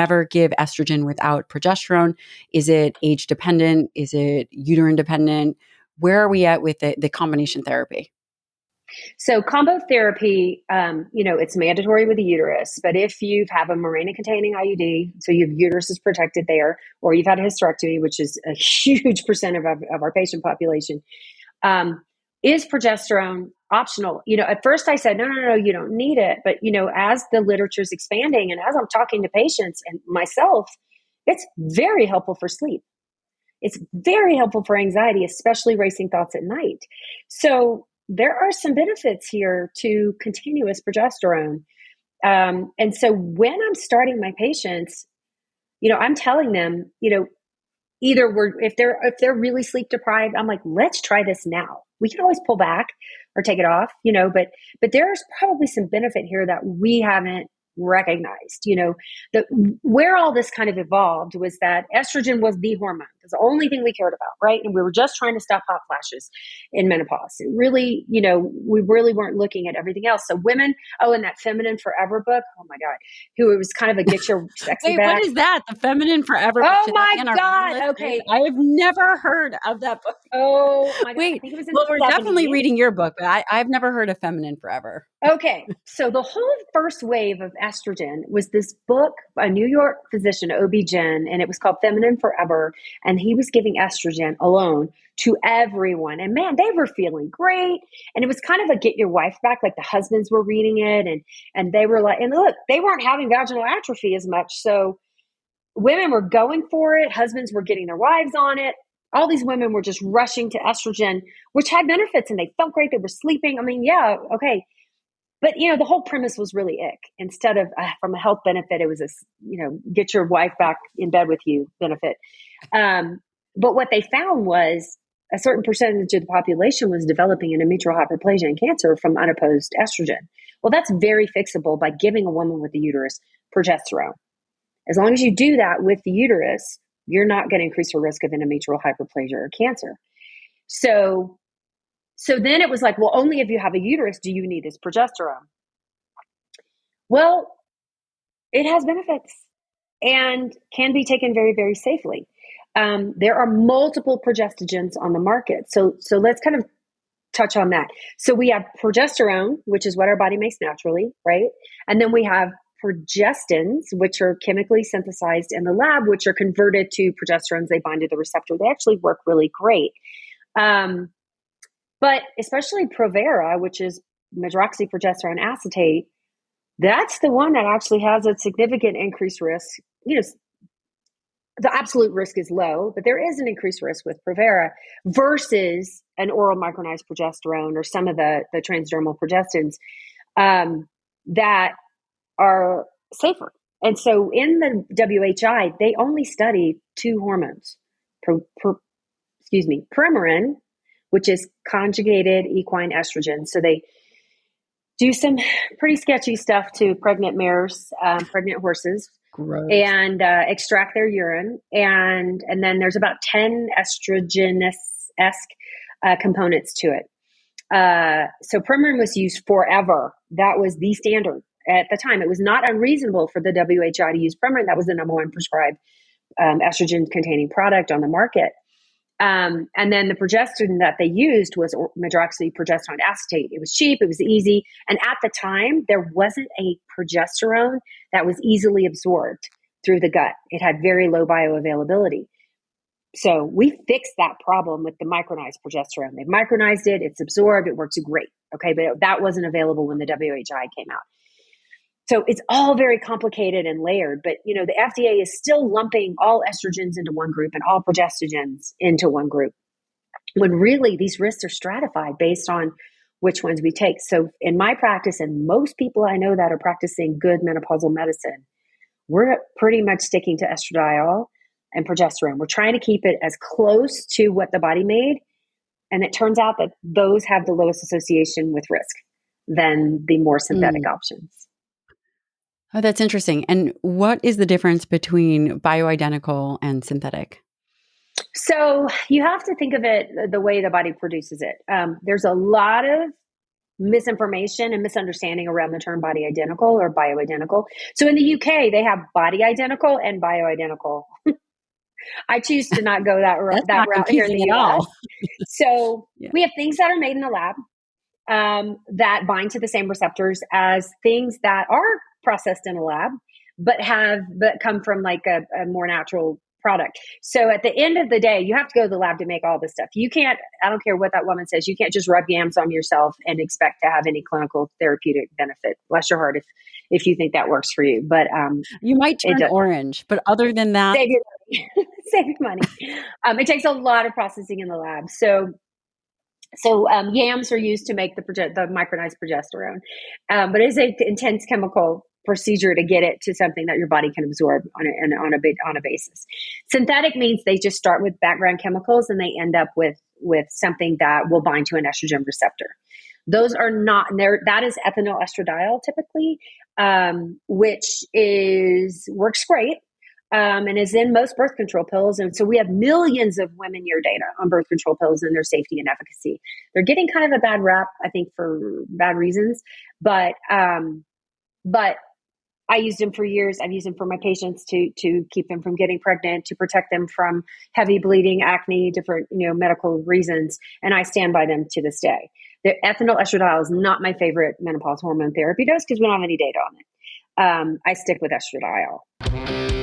never give estrogen without progesterone? Is it age dependent? Is it uterine dependent? Where are we at with the combination therapy? So combo therapy, it's mandatory with the uterus, but if you have a Mirena containing IUD, so your uterus is protected there, or you've had a hysterectomy, which is a huge percent of our patient population, is progesterone optional? At first I said, no, you don't need it. But, as the literature is expanding and as I'm talking to patients and myself, it's very helpful for sleep. It's very helpful for anxiety, especially racing thoughts at night. So there are some benefits here to continuous progesterone. And so when I'm starting my patients, I'm telling them, either if they're really sleep deprived, I'm like, let's try this now. We can always pull back or take it off, but there's probably some benefit here that we haven't recognized. Where all this kind of evolved was that estrogen was the hormone. It was the only thing we cared about, right? And we were just trying to stop hot flashes in menopause. It really, we really weren't looking at everything else. So women, in that Feminine Forever book, oh my God, who it was kind of a get your sexy Wait, back. what is that? The Feminine Forever? Oh Should that my be on our God. list? Okay. I have never heard of that book. Oh my God. I Wait, think it was in well, the we're 70s. definitely reading your book, but I've never heard of Feminine Forever. Okay. So the whole first wave of estrogen was this book by a New York physician, OB-GYN, and it was called Feminine Forever. And he was giving estrogen alone to everyone. And man, they were feeling great. And it was kind of a get your wife back, like the husbands were reading it. And they were like, and look, they weren't having vaginal atrophy as much. So women were going for it. Husbands were getting their wives on it. All these women were just rushing to estrogen, which had benefits and they felt great. They were sleeping. I mean, yeah, okay. But, the whole premise was really ick. Instead of from a health benefit, it was this, get your wife back in bed with you benefit. But what they found was a certain percentage of the population was developing endometrial hyperplasia and cancer from unopposed estrogen. Well, that's very fixable by giving a woman with a uterus progesterone. As long as you do that with the uterus, you're not going to increase her risk of endometrial hyperplasia or cancer. So then it was like, well, only if you have a uterus do you need this progesterone. Well, it has benefits and can be taken very, very safely. There are multiple progestogens on the market. So let's kind of touch on that. So we have progesterone, which is what our body makes naturally, right? And then we have progestins, which are chemically synthesized in the lab, which are converted to progesterones. They bind to the receptor. They actually work really great. But especially Provera, which is medroxyprogesterone acetate, that's the one that actually has a significant increased risk. The absolute risk is low, but there is an increased risk with Provera versus an oral micronized progesterone or some of the transdermal progestins that are safer. And so in the WHI, they only study two hormones, Premarin, which is conjugated equine estrogen. So they do some pretty sketchy stuff to pregnant mares, pregnant horses. Gross. And extract their urine. And then there's about 10 estrogenous-esque components to it. So Premarin was used forever. That was the standard at the time. It was not unreasonable for the WHI to use Premarin. That was the number one prescribed estrogen-containing product on the market. And then the progesterone that they used was medroxyprogesterone acetate. It was cheap. It was easy. And at the time, there wasn't a progesterone that was easily absorbed through the gut. It had very low bioavailability. So we fixed that problem with the micronized progesterone. They micronized it. It's absorbed. It works great. Okay. But that wasn't available when the WHI came out. So it's all very complicated and layered, but the FDA is still lumping all estrogens into one group and all progestogens into one group, when really these risks are stratified based on which ones we take. So in my practice, and most people I know that are practicing good menopausal medicine, we're pretty much sticking to estradiol and progesterone. We're trying to keep it as close to what the body made. And it turns out that those have the lowest association with risk than the more synthetic options. Oh, that's interesting. And what is the difference between bioidentical and synthetic? So you have to think of it the way the body produces it. There's a lot of misinformation and misunderstanding around the term body identical or bioidentical. So in the UK, they have body identical and bioidentical. I choose to not go That's that not route here in the confusing at US. all. So Yeah. we have things that are made in the lab that bind to the same receptors as things that are processed in a lab, but come from like a more natural product. So at the end of the day, you have to go to the lab to make all this stuff. You can't, I don't care what that woman says, you can't just rub yams on yourself and expect to have any clinical therapeutic benefit. Bless your heart if you think that works for you. But You might it turn does. orange, but other than that, Save your money. Save your money. It takes a lot of processing in the lab. So yams are used to make the micronized progesterone, but it's an intense chemical procedure to get it to something that your body can absorb on a basis. Synthetic means they just start with background chemicals and they end up with something that will bind to an estrogen receptor. Those are not there. That is ethinyl estradiol typically, which works great and is in most birth control pills. And so we have millions of women year data on birth control pills and their safety and efficacy. They're getting kind of a bad rap, I think, for bad reasons. But I used them for years. I've used them for my patients to keep them from getting pregnant, to protect them from heavy bleeding, acne, different medical reasons, and I stand by them to this day. The ethinyl estradiol is not my favorite menopause hormone therapy dose because we don't have any data on it. I stick with estradiol.